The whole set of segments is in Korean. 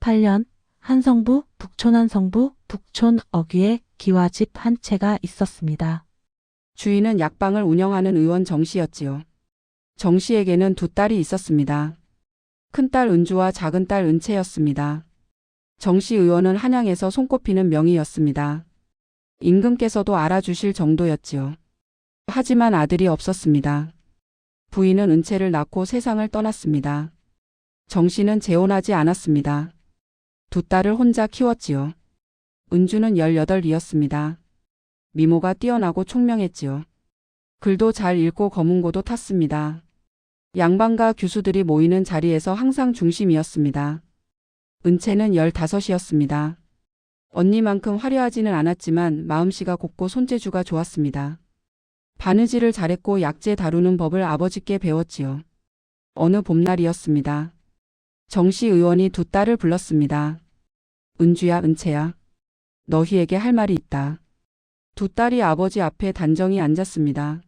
2018년 한성부, 북촌 한성부, 북촌 어귀에 기와집 한 채가 있었습니다. 주인은 약방을 운영하는 의원 정 씨였지요. 정 씨에게는 두 딸이 있었습니다. 큰딸 은주와 작은딸 은채였습니다. 정 씨 의원은 한양에서 손꼽히는 명의였습니다. 임금께서도 알아주실 정도였지요. 하지만 아들이 없었습니다. 부인은 은채를 낳고 세상을 떠났습니다. 정 씨는 재혼하지 않았습니다. 두 딸을 혼자 키웠지요. 은주는 18이었습니다. 미모가 뛰어나고 총명했지요. 글도 잘 읽고 검은고도 탔습니다. 양반과 교수들이 모이는 자리에서 항상 중심이었습니다. 은채는 15이었습니다. 언니만큼 화려하지는 않았지만 마음씨가 곱고 손재주가 좋았습니다. 바느질을 잘했고 약재 다루는 법을 아버지께 배웠지요. 어느 봄날이었습니다. 정씨 의원이 두 딸을 불렀습니다. 은주야, 은채야. 너희에게 할 말이 있다. 두 딸이 아버지 앞에 단정히 앉았습니다.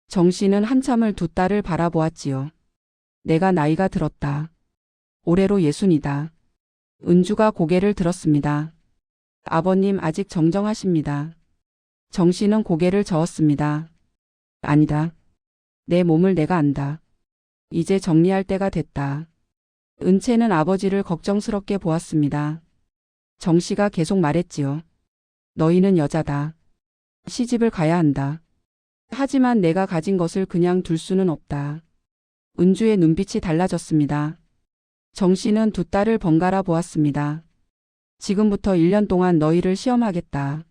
정씨는 한참을 두 딸을 바라보았지요. 내가 나이가 들었다. 올해로 60이다. 은주가 고개를 들었습니다. 아버님 아직 정정하십니다. 정씨는 고개를 저었습니다. 아니다. 내 몸을 내가 안다. 이제 정리할 때가 됐다. 은채는 아버지를 걱정스럽게 보았습니다. 정씨가 계속 말했지요. 너희는 여자다. 시집을 가야 한다. 하지만 내가 가진 것을 그냥 둘 수는 없다. 은주의 눈빛이 달라졌습니다. 정씨는 두 딸을 번갈아 보았습니다. 지금부터 1년 동안 너희를 시험하겠다.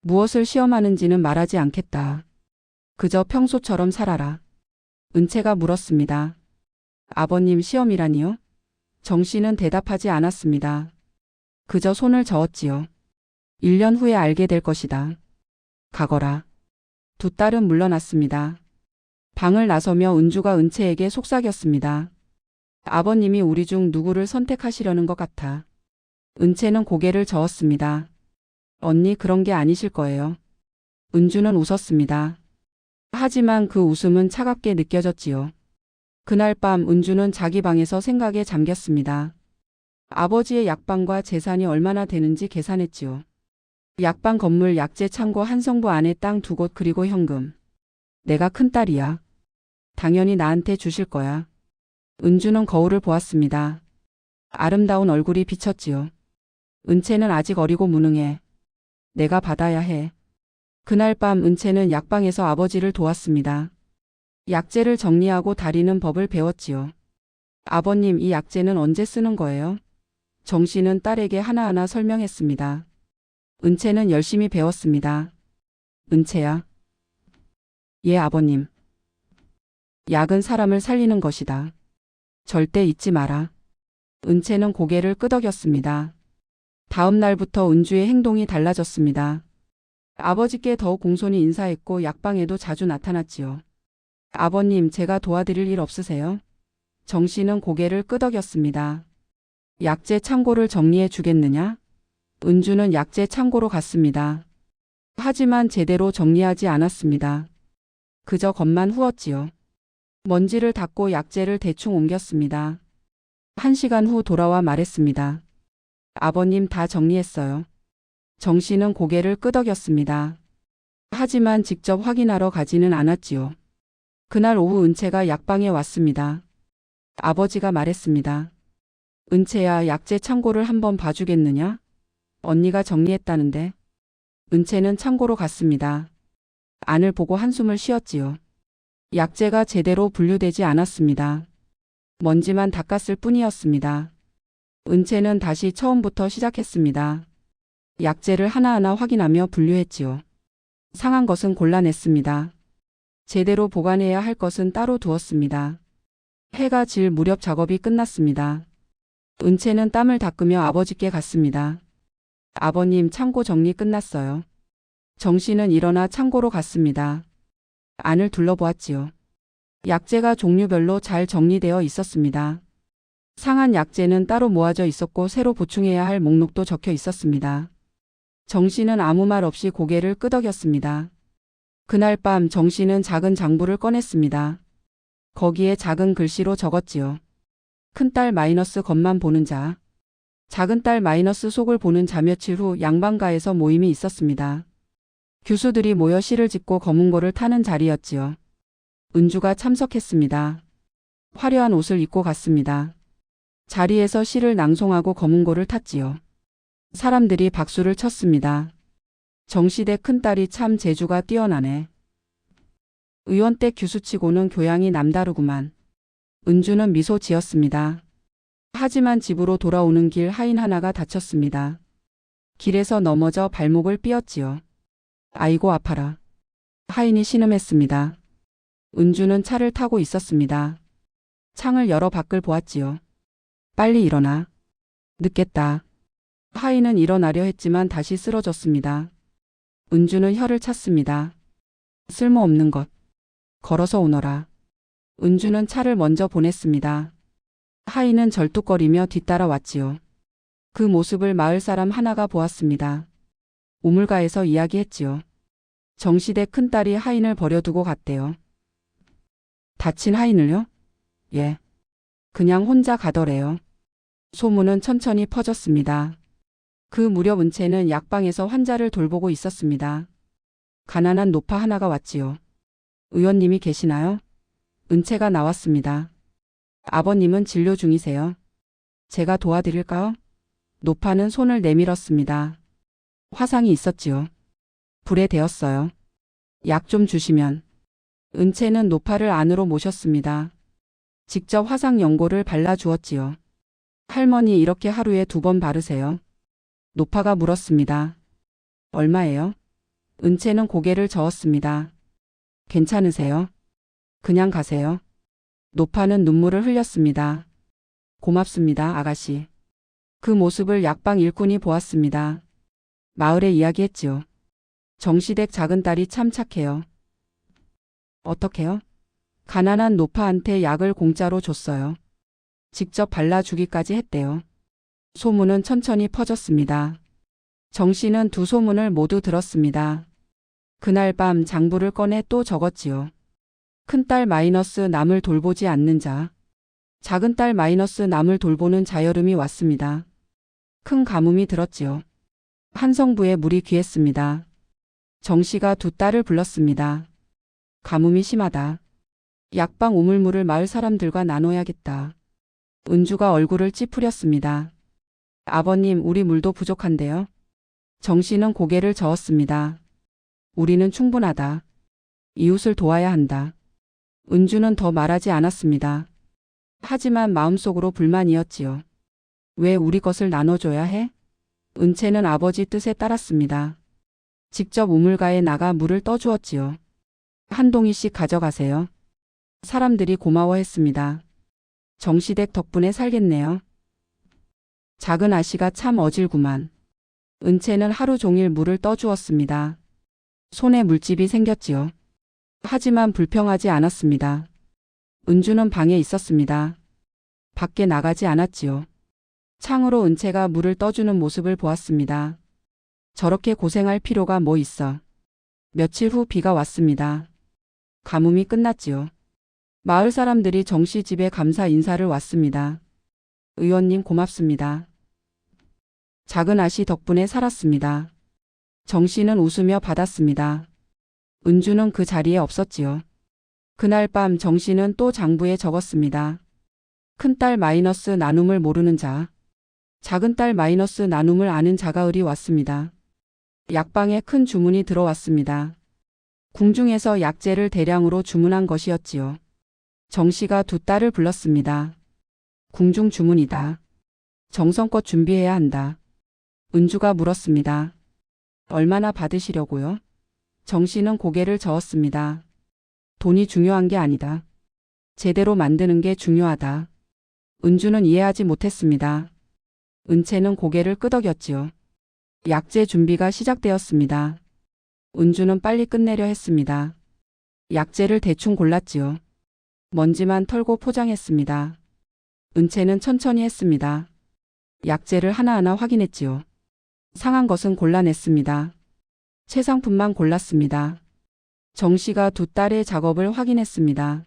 무엇을 시험하는지는 말하지 않겠다. 그저 평소처럼 살아라. 은채가 물었습니다. 아버님, 시험이라니요? 정씨는 대답하지 않았습니다. 그저 손을 저었지요. 1년 후에 알게 될 것이다. 가거라. 두 딸은 물러났습니다. 방을 나서며 은주가 은채에게 속삭였습니다. 아버님이 우리 중 누구를 선택하시려는 것 같아. 은채는 고개를 저었습니다. 언니, 그런 게 아니실 거예요. 은주는 웃었습니다. 하지만 그 웃음은 차갑게 느껴졌지요. 그날 밤 은주는 자기 방에서 생각에 잠겼습니다. 아버지의 약방과 재산이 얼마나 되는지 계산했지요. 약방 건물, 약재 창고, 한성부 안에 땅 2곳, 그리고 현금. 내가 큰딸이야. 당연히 나한테 주실 거야. 은주는 거울을 보았습니다. 아름다운 얼굴이 비쳤지요. 은채는 아직 어리고 무능해. 내가 받아야 해. 그날 밤 은채는 약방에서 아버지를 도왔습니다. 약재를 정리하고 다리는 법을 배웠지요. 아버님, 이 약재는 언제 쓰는 거예요? 정씨는 딸에게 하나하나 설명했습니다. 은채는 열심히 배웠습니다. 은채야. 예, 아버님. 약은 사람을 살리는 것이다. 절대 잊지 마라. 은채는 고개를 끄덕였습니다. 다음 날부터 은주의 행동이 달라졌습니다. 아버지께 더욱 공손히 인사했고 약방에도 자주 나타났지요. 아버님, 제가 도와드릴 일 없으세요? 정씨는 고개를 끄덕였습니다. 약재 창고를 정리해 주겠느냐? 은주는 약재 창고로 갔습니다. 하지만 제대로 정리하지 않았습니다. 그저 겉만 후었지요. 먼지를 닦고 약재를 대충 옮겼습니다. 1시간 후 돌아와 말했습니다. 아버님, 다 정리했어요. 정씨는 고개를 끄덕였습니다. 하지만 직접 확인하러 가지는 않았지요. 그날 오후 은채가 약방에 왔습니다. 아버지가 말했습니다. 은채야, 약재 창고를 한번 봐주겠느냐? 언니가 정리했다는데. 은채는 창고로 갔습니다. 안을 보고 한숨을 쉬었지요. 약재가 제대로 분류되지 않았습니다. 먼지만 닦았을 뿐이었습니다. 은채는 다시 처음부터 시작했습니다. 약재를 하나하나 확인하며 분류했지요. 상한 것은 골라냈습니다. 제대로 보관해야 할 것은 따로 두었습니다. 해가 질 무렵 작업이 끝났습니다. 은채는 땀을 닦으며 아버지께 갔습니다. 아버님, 창고 정리 끝났어요. 정씨는 일어나 창고로 갔습니다. 안을 둘러보았지요. 약재가 종류별로 잘 정리되어 있었습니다. 상한 약재는 따로 모아져 있었고 새로 보충해야 할 목록도 적혀 있었습니다. 정씨는 아무 말 없이 고개를 끄덕였습니다. 그날 밤 정씨는 작은 장부를 꺼냈습니다. 거기에 작은 글씨로 적었지요. 큰딸 마이너스 겉만 보는 자. 작은 딸 마이너스 속을 보는 자 며칠 후 양반가에서 모임이 있었습니다. 교수들이 모여 시를 짓고 거문고를 타는 자리였지요. 은주가 참석했습니다. 화려한 옷을 입고 갔습니다. 자리에서 시를 낭송하고 거문고를 탔지요. 사람들이 박수를 쳤습니다. 정시대 큰딸이 참 재주가 뛰어나네. 의원댁 교수치고는 교양이 남다르구만. 은주는 미소 지었습니다. 하지만 집으로 돌아오는 길 하인 하나가 다쳤습니다. 길에서 넘어져 발목을 삐었지요. 아이고 아파라. 하인이 신음했습니다. 은주는 차를 타고 있었습니다. 창을 열어 밖을 보았지요. 빨리 일어나. 늦겠다. 하인은 일어나려 했지만 다시 쓰러졌습니다. 은주는 혀를 찼습니다. 쓸모없는 것. 걸어서 오너라. 은주는 차를 먼저 보냈습니다. 하인은 절뚝거리며 뒤따라왔지요. 그 모습을 마을 사람 하나가 보았습니다. 우물가에서 이야기했지요. 정시대 큰딸이 하인을 버려두고 갔대요. 다친 하인을요? 예. 그냥 혼자 가더래요. 소문은 천천히 퍼졌습니다. 그 무렵 은채는 약방에서 환자를 돌보고 있었습니다. 가난한 노파 하나가 왔지요. 의원님이 계시나요? 은채가 나왔습니다. 아버님은 진료 중이세요. 제가 도와드릴까요? 노파는 손을 내밀었습니다. 화상이 있었지요. 불에 데었어요. 약 좀 주시면. 은채는 노파를 안으로 모셨습니다. 직접 화상 연고를 발라주었지요. 할머니 이렇게 하루에 2번 바르세요. 노파가 물었습니다. 얼마예요? 은채는 고개를 저었습니다. 괜찮으세요? 그냥 가세요. 노파는 눈물을 흘렸습니다. 고맙습니다, 아가씨. 그 모습을 약방 일꾼이 보았습니다. 마을에 이야기했지요. 정시댁 작은 딸이 참 착해요. 어떻게요? 가난한 노파한테 약을 공짜로 줬어요. 직접 발라주기까지 했대요. 소문은 천천히 퍼졌습니다. 정 씨는 두 소문을 모두 들었습니다. 그날 밤 장부를 꺼내 또 적었지요. 큰딸 마이너스 남을 돌보지 않는 자. 작은딸 마이너스 남을 돌보는 자여름이 왔습니다. 큰 가뭄이 들었지요. 한성부에 물이 귀했습니다. 정 씨가 두 딸을 불렀습니다. 가뭄이 심하다. 약방 우물물을 마을 사람들과 나눠야겠다. 은주가 얼굴을 찌푸렸습니다. 아버님, 우리 물도 부족한데요. 정 씨는 고개를 저었습니다. 우리는 충분하다. 이웃을 도와야 한다. 은주는 더 말하지 않았습니다. 하지만 마음속으로 불만이었지요. 왜 우리 것을 나눠줘야 해? 은채는 아버지 뜻에 따랐습니다. 직접 우물가에 나가 물을 떠주었지요. 한 동이씩 가져가세요. 사람들이 고마워했습니다. 정시댁 덕분에 살겠네요. 작은 아씨가 참 어질구만. 은채는 하루 종일 물을 떠주었습니다. 손에 물집이 생겼지요. 하지만 불평하지 않았습니다. 은주는 방에 있었습니다. 밖에 나가지 않았지요. 창으로 은채가 물을 떠주는 모습을 보았습니다. 저렇게 고생할 필요가 뭐 있어. 며칠 후 비가 왔습니다. 가뭄이 끝났지요. 마을 사람들이 정씨 집에 감사 인사를 왔습니다. 의원님 고맙습니다. 작은 아씨 덕분에 살았습니다. 정씨는 웃으며 받았습니다. 은주는 그 자리에 없었지요. 그날 밤 정씨는 또 장부에 적었습니다. 큰딸 마이너스 나눔을 모르는 자. 작은딸 마이너스 나눔을 아는 자가 의리 왔습니다. 약방에 큰 주문이 들어왔습니다. 궁중에서 약재를 대량으로 주문한 것이었지요. 정씨가 두 딸을 불렀습니다. 궁중 주문이다. 정성껏 준비해야 한다. 은주가 물었습니다. 얼마나 받으시려고요? 정씨는 고개를 저었습니다. 돈이 중요한 게 아니다. 제대로 만드는 게 중요하다. 은주는 이해하지 못했습니다. 은채는 고개를 끄덕였지요. 약재 준비가 시작되었습니다. 은주는 빨리 끝내려 했습니다. 약재를 대충 골랐지요. 먼지만 털고 포장했습니다. 은채는 천천히 했습니다. 약재를 하나하나 확인했지요. 상한 것은 골라냈습니다. 최상품만 골랐습니다. 정씨가 두 딸의 작업을 확인했습니다.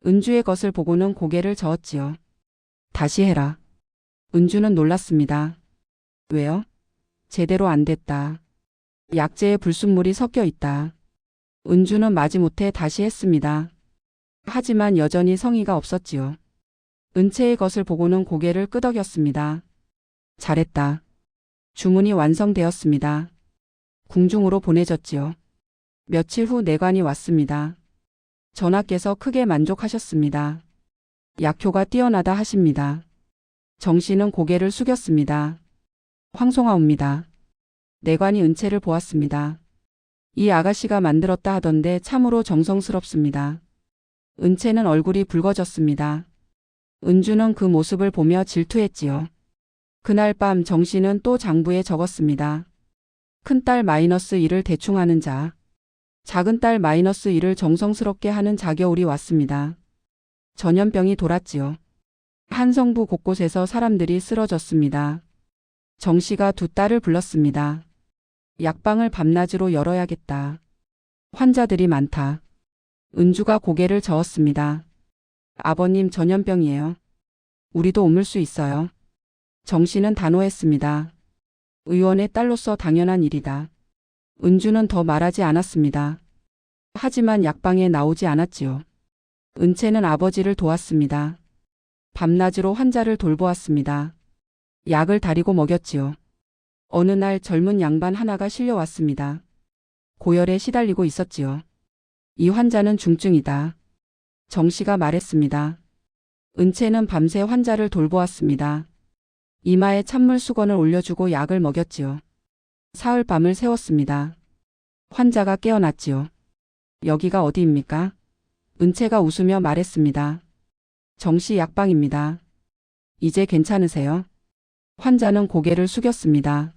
은주의 것을 보고는 고개를 저었지요. 다시 해라. 은주는 놀랐습니다. 왜요? 제대로 안 됐다. 약재에 불순물이 섞여 있다. 은주는 마지못해 다시 했습니다. 하지만 여전히 성의가 없었지요. 은채의 것을 보고는 고개를 끄덕였습니다. 잘했다. 주문이 완성되었습니다. 궁중으로 보내졌지요. 며칠 후 내관이 왔습니다. 전하께서 크게 만족하셨습니다. 약효가 뛰어나다 하십니다. 정 씨는 고개를 숙였습니다. 황송하옵니다. 내관이 은채를 보았습니다. 이 아가씨가 만들었다 하던데 참으로 정성스럽습니다. 은채는 얼굴이 붉어졌습니다. 은주는 그 모습을 보며 질투했지요. 그날 밤 정 씨는 또 장부에 적었습니다. 큰딸 -1을 대충 하는 자, 작은딸 -1을 정성스럽게 하는 자겨울이 왔습니다. 전염병이 돌았지요. 한성부 곳곳에서 사람들이 쓰러졌습니다. 정 씨가 두 딸을 불렀습니다. 약방을 밤낮으로 열어야겠다. 환자들이 많다. 은주가 고개를 저었습니다. 아버님, 전염병이에요. 우리도 옮을 수 있어요. 정 씨는 단호했습니다. 의원의 딸로서 당연한 일이다. 은주는 더 말하지 않았습니다. 하지만 약방에 나오지 않았지요. 은채는 아버지를 도왔습니다. 밤낮으로 환자를 돌보았습니다. 약을 다리고 먹였지요. 어느 날 젊은 양반 하나가 실려왔습니다. 고열에 시달리고 있었지요. 이 환자는 중증이다. 정 씨가 말했습니다. 은채는 밤새 환자를 돌보았습니다. 이마에 찬물 수건을 올려주고 약을 먹였지요. 사흘 밤을 새웠습니다. 환자가 깨어났지요. 여기가 어디입니까? 은채가 웃으며 말했습니다. 정 씨 약방입니다. 이제 괜찮으세요? 환자는 고개를 숙였습니다.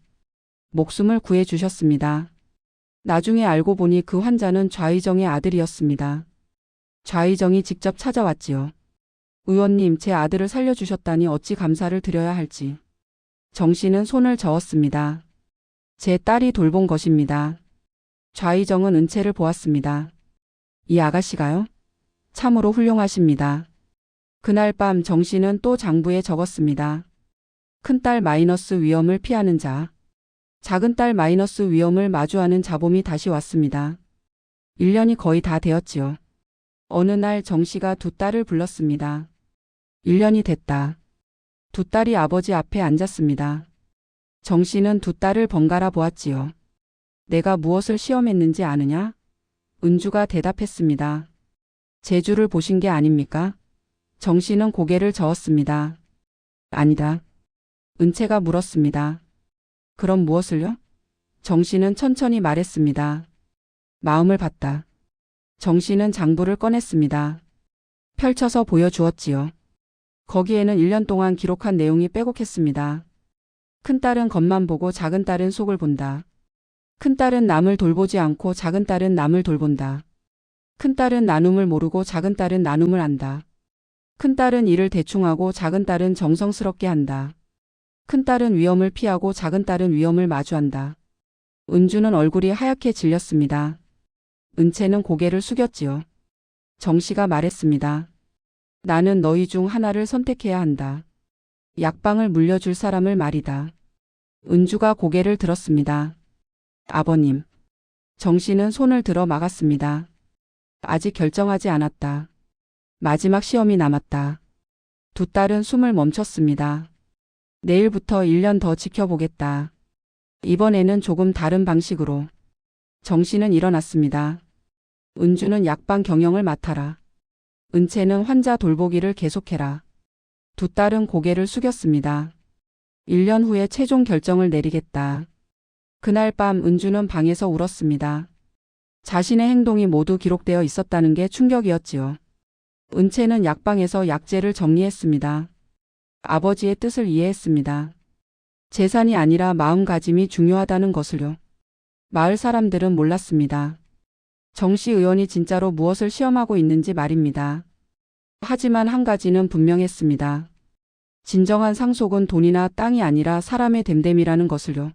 목숨을 구해주셨습니다. 나중에 알고 보니 그 환자는 좌의정의 아들이었습니다. 좌의정이 직접 찾아왔지요. 의원님, 제 아들을 살려주셨다니 어찌 감사를 드려야 할지. 정 씨는 손을 저었습니다. 제 딸이 돌본 것입니다. 좌의정은 은채를 보았습니다. 이 아가씨가요? 참으로 훌륭하십니다. 그날 밤 정 씨는 또 장부에 적었습니다. 큰딸 위험을 피하는 자, 작은딸 위험을 마주하는 자봄이 다시 왔습니다. 1년이 거의 다 되었지요. 어느 날 정 씨가 두 딸을 불렀습니다. 1년이 됐다. 두 딸이 아버지 앞에 앉았습니다. 정 씨는 두 딸을 번갈아 보았지요. 내가 무엇을 시험했는지 아느냐? 은주가 대답했습니다. 재주를 보신 게 아닙니까? 정 씨는 고개를 저었습니다. 아니다. 은채가 물었습니다. 그럼 무엇을요? 정 씨는 천천히 말했습니다. 마음을 봤다. 정 씨는 장부를 꺼냈습니다. 펼쳐서 보여주었지요. 거기에는 1년 동안 기록한 내용이 빼곡했습니다. 큰딸은 겉만 보고 작은딸은 속을 본다. 큰딸은 남을 돌보지 않고 작은딸은 남을 돌본다. 큰딸은 나눔을 모르고 작은딸은 나눔을 안다. 큰딸은 일을 대충 하고 작은딸은 정성스럽게 한다. 큰딸은 위험을 피하고 작은딸은 위험을 마주한다. 은주는 얼굴이 하얗게 질렸습니다. 은채는 고개를 숙였지요. 정 씨가 말했습니다. 나는 너희 중 하나를 선택해야 한다. 약방을 물려줄 사람을 말이다. 은주가 고개를 들었습니다. 아버님. 정 씨는 손을 들어 막았습니다. 아직 결정하지 않았다. 마지막 시험이 남았다. 두 딸은 숨을 멈췄습니다. 내일부터 1년 더 지켜보겠다. 이번에는 조금 다른 방식으로. 정 씨는 일어났습니다. 은주는 약방 경영을 맡아라. 은채는 환자 돌보기를 계속해라. 두 딸은 고개를 숙였습니다. 1년 후에 최종 결정을 내리겠다. 그날 밤 은주는 방에서 울었습니다. 자신의 행동이 모두 기록되어 있었다는 게 충격이었지요. 은채는 약방에서 약재를 정리했습니다. 아버지의 뜻을 이해했습니다. 재산이 아니라 마음가짐이 중요하다는 것을요. 마을 사람들은 몰랐습니다. 정 씨 의원이 진짜로 무엇을 시험하고 있는지 말입니다. 하지만 한 가지는 분명했습니다. 진정한 상속은 돈이나 땅이 아니라 사람의 됨됨이라는 것을요.